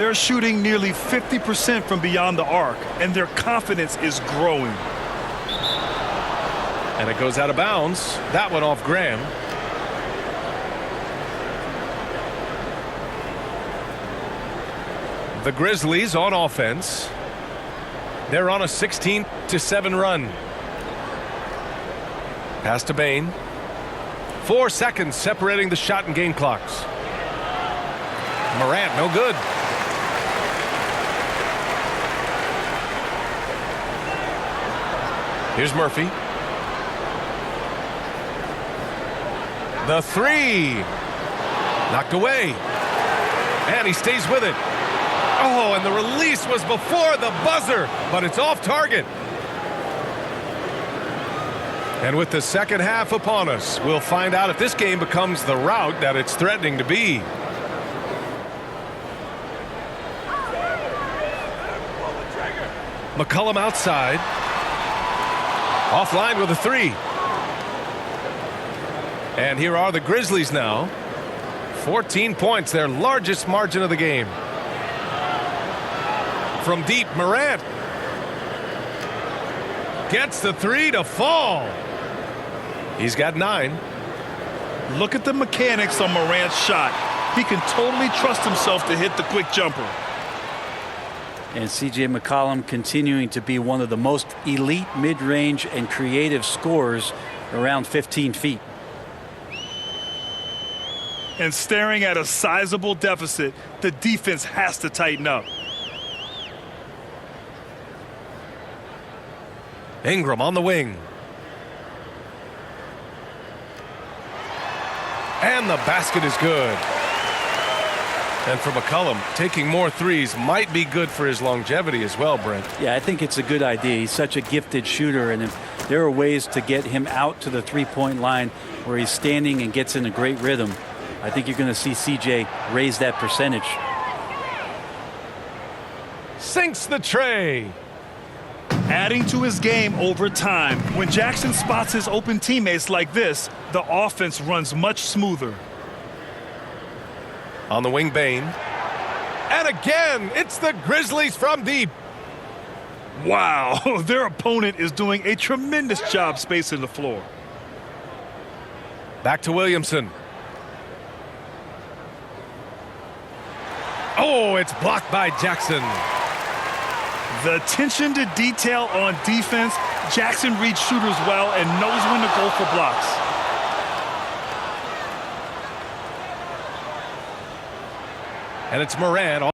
They're shooting nearly 50% from beyond the arc, and their confidence is growing. And it goes out of bounds. That one off Graham. The Grizzlies on offense. They're on a 16-7 run. Pass to Bane. 4 seconds separating the shot and game clocks. Morant, no good. Here's Murphy. The three. Knocked away. And he stays with it. Oh, and the release was before the buzzer, but it's off target. And with the second half upon us, we'll find out if this game becomes the rout that it's threatening to be. McCollum outside. Offline with a three. And here are the Grizzlies now. 14 points, their largest margin of the game. From deep, Morant gets the three to fall. He's got 9. Look at the mechanics on Morant's shot. He can totally trust himself to hit the quick jumper. And C.J. McCollum continuing to be one of the most elite mid-range and creative scorers around 15 feet. And staring at a sizable deficit, the defense has to tighten up. Ingram on the wing. And the basket is good. And for McCollum, taking more threes might be good for his longevity as well, Brent. Yeah, I think it's a good idea. He's such a gifted shooter, and if there are ways to get him out to the three-point line where he's standing and gets in a great rhythm, I think you're going to see CJ raise that percentage. Sinks the tray. Adding to his game over time. When Jackson spots his open teammates like this, the offense runs much smoother. On the wing, Bane. And again, it's the Grizzlies from deep. Wow, their opponent is doing a tremendous job spacing the floor. Back to Williamson. Oh, it's blocked by Jackson. The attention to detail on defense. Jackson reads shooters well and knows when to go for blocks. And it's Morant.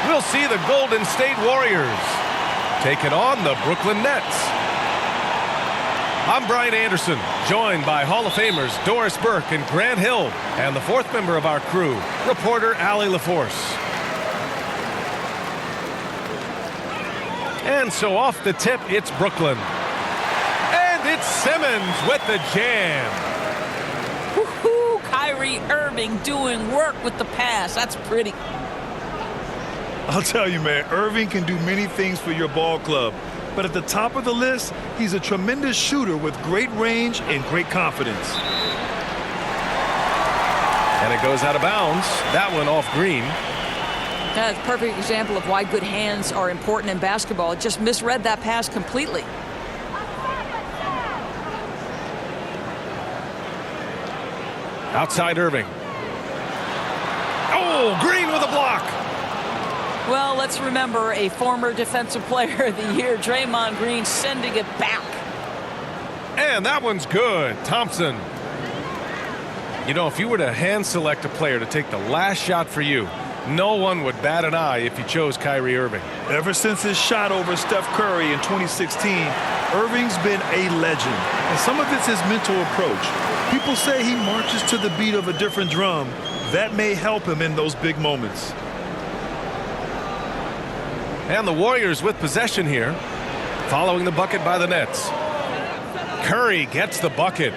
We'll see the Golden State Warriors taking on the Brooklyn Nets. I'm Brian Anderson, joined by Hall of Famers Doris Burke and Grant Hill, and the fourth member of our crew, reporter Allie LaForce. And so off the tip, it's Brooklyn. And it's Simmons with the jam. Woohoo! Kyrie Irving doing work with the pass. That's pretty. I'll tell you, man, Irving can do many things for your ball club. But at the top of the list, he's a tremendous shooter with great range and great confidence. And it goes out of bounds. That one off Green. That's a perfect example of why good hands are important in basketball. It just misread that pass completely. Outside Irving. Oh, Green with a block. Well, let's remember a former Defensive Player of the Year, Draymond Green, sending it back. And that one's good. Thompson. You know, if you were to hand select a player to take the last shot for you, no one would bat an eye if you chose Kyrie Irving. Ever since his shot over Steph Curry in 2016, Irving's been a legend. And some of it's his mental approach. People say he marches to the beat of a different drum. That may help him in those big moments. And the Warriors with possession here, following the bucket by the Nets. Curry gets the bucket.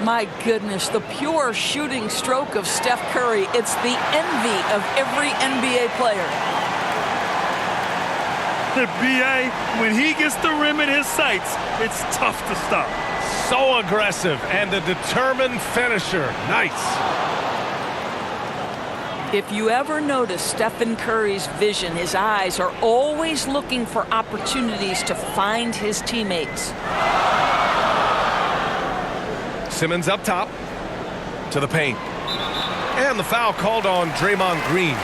My goodness, the pure shooting stroke of Steph Curry. It's the envy of every NBA player. The BA, when he gets the rim in his sights, it's tough to stop. So aggressive and a determined finisher. Nice. If you ever notice Stephen Curry's vision, his eyes are always looking for opportunities to find his teammates. Simmons up top to the paint. And the foul called on Draymond Green.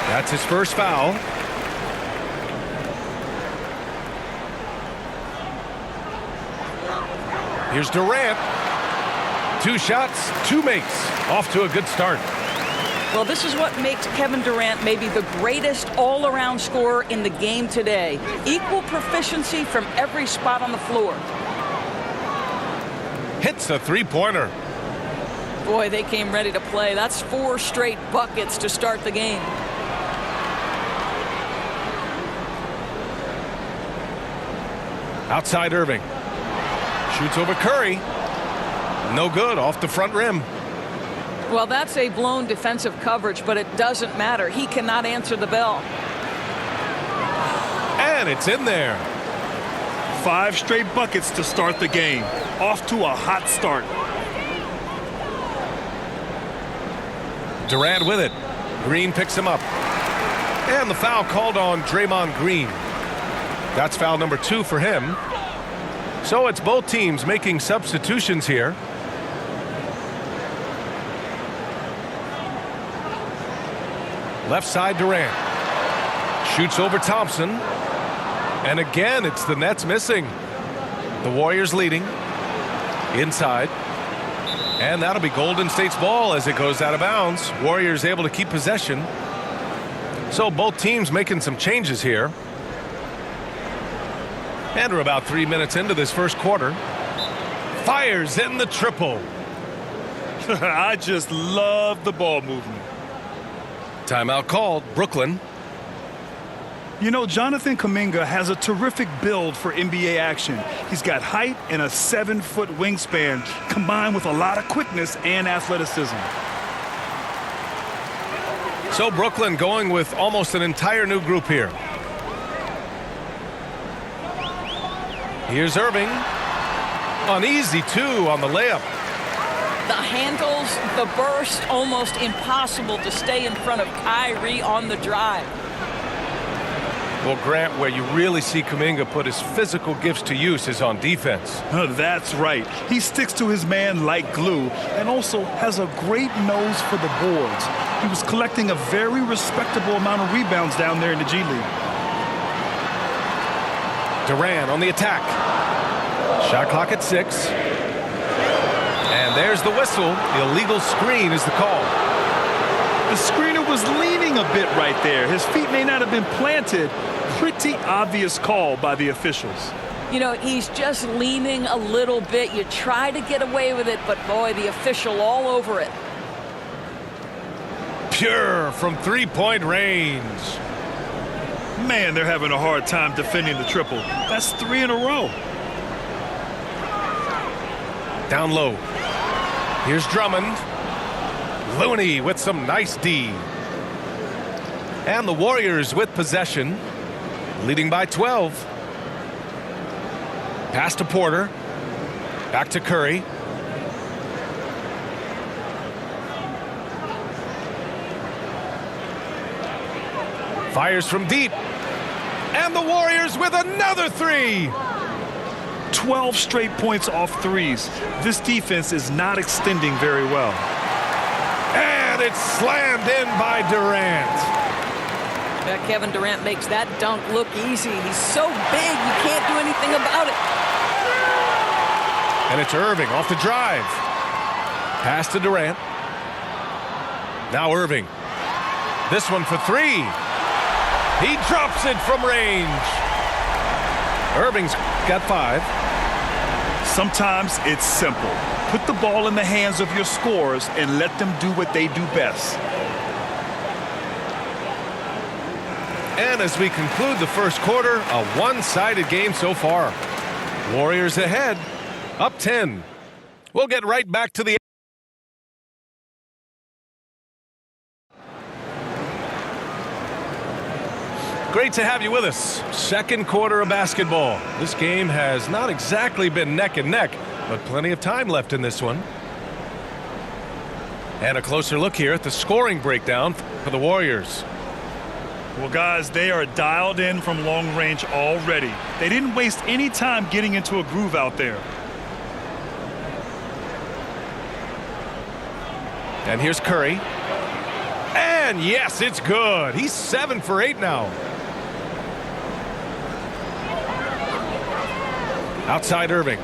That's his first foul. Here's Durant. 2 shots, 2 makes. Off to a good start. Well, this is what makes Kevin Durant maybe the greatest all-around scorer in the game today. Equal proficiency from every spot on the floor. Hits a three-pointer. Boy, they came ready to play. That's 4 straight buckets to start the game. Outside Irving. Shoots over Curry. No good, off the front rim. Well, that's a blown defensive coverage, but it doesn't matter. He cannot answer the bell. And it's in there. 5 straight buckets to start the game. Off to a hot start. Durant with it. Green picks him up. And the foul called on Draymond Green. That's foul number 2 for him. So it's both teams making substitutions here. Left side Durant. Shoots over Thompson. And again, it's the Nets missing. The Warriors leading. Inside. And that'll be Golden State's ball as it goes out of bounds. Warriors able to keep possession. So both teams making some changes here. And we're about 3 minutes into this first quarter. Fires in the triple. I just love the ball movement. Timeout called. Brooklyn. You know, Jonathan Kuminga has a terrific build for NBA action. He's got height and a 7-foot wingspan, combined with a lot of quickness and athleticism. So Brooklyn going with almost an entire new group here. Here's Irving. Uneasy, too, on the layup. The handles, the burst, almost impossible to stay in front of Kyrie on the drive. Well, Grant, where you really see Kuminga put his physical gifts to use is on defense. That's right. He sticks to his man like glue and also has a great nose for the boards. He was collecting a very respectable amount of rebounds down there in the G League. Durant on the attack. Shot clock at 6. And there's the whistle. Illegal screen is the call. The screener was leaning a bit right there. His feet may not have been planted. Pretty obvious call by the officials. You know, he's just leaning a little bit. You try to get away with it, but boy, the official all over it. Pure from three-point range. Man, they're having a hard time defending the triple. That's 3 in a row. Down low. Here's Drummond. Looney with some nice D. And the Warriors with possession, leading by 12. Pass to Porter. Back to Curry. Fires from deep. And the Warriors with another 3. 12 straight points off threes. This defense is not extending very well. And it's slammed in by Durant. That Kevin Durant makes that dunk look easy. He's so big, you can't do anything about it. And it's Irving off the drive. Pass to Durant. Now Irving. This one for 3. He drops it from range. Irving's got 5. Sometimes it's simple. Put the ball in the hands of your scorers and let them do what they do best. And as we conclude the first quarter, a one-sided game so far. Warriors ahead, up 10. We'll get right back to the Great to have you with us. Second quarter of basketball. This game has not exactly been neck and neck, but plenty of time left in this one. And a closer look here at the scoring breakdown for the Warriors. Well, guys, they are dialed in from long range already. They didn't waste any time getting into a groove out there. And here's Curry. And yes, it's good. He's 7 for 8 now. Outside Irving.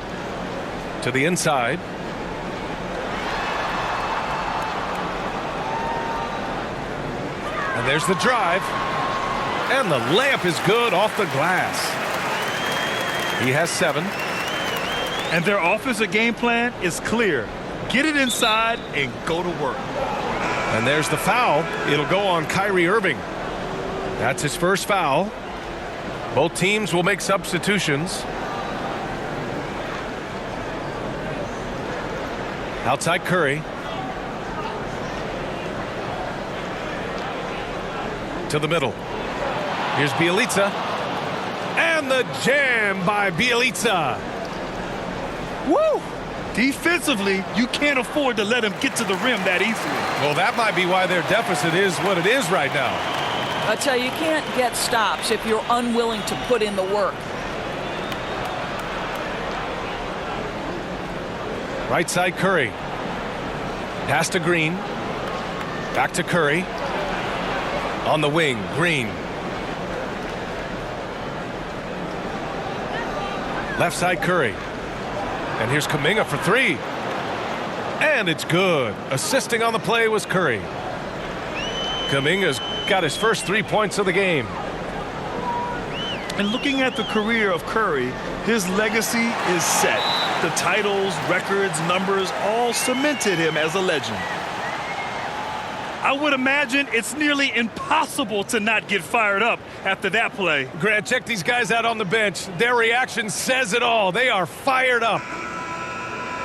To the inside. And there's the drive. And the layup is good off the glass. He has 7. And their offensive game plan is clear. Get it inside and go to work. And there's the foul. It'll go on Kyrie Irving. That's his first foul. Both teams will make substitutions. Outside Curry. To the middle. Here's Bjelica. And the jam by Bjelica. Woo! Defensively, you can't afford to let him get to the rim that easily. Well, that might be why their deficit is what it is right now. I tell you, you can't get stops if you're unwilling to put in the work. Right side Curry. Pass to Green. Back to Curry. On the wing, Green. Left side Curry. And here's Kuminga for 3. And it's good. Assisting on the play was Curry. Kuminga's got his first 3 points of the game. And looking at the career of Curry, his legacy is set. The titles, records, numbers all cemented him as a legend. I would imagine it's nearly impossible to not get fired up after that play. Grant, check these guys out on the bench. Their reaction says it all. They are fired up.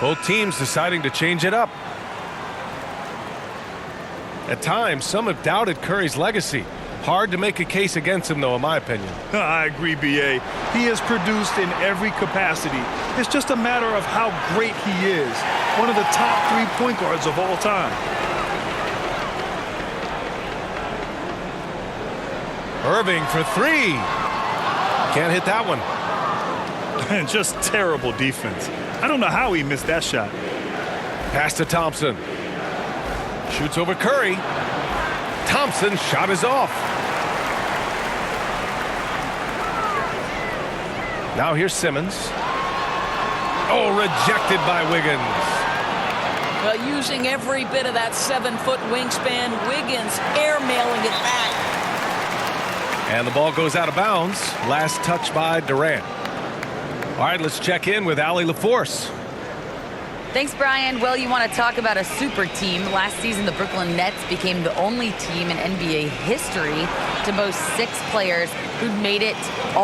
Both teams deciding to change it up. At times, some have doubted Curry's legacy. Hard to make a case against him, though, in my opinion. I agree, B.A. He has produced in every capacity. It's just a matter of how great he is. One of the top 3 point guards of all time. Irving for 3. Can't hit that one. And just terrible defense. I don't know how he missed that shot. Pass to Thompson. Shoots over Curry. Thompson's shot is off. Now here's Simmons. Oh, rejected by Wiggins. Well, using every bit of that 7-foot wingspan, Wiggins airmailing it back. And the ball goes out of bounds. Last touch by Durant. All right, let's check in with Allie LaForce. Thanks, Brian. Well, you want to talk about a super team. Last season, the Brooklyn Nets became the only team in NBA history to boast 6 players who'd made it all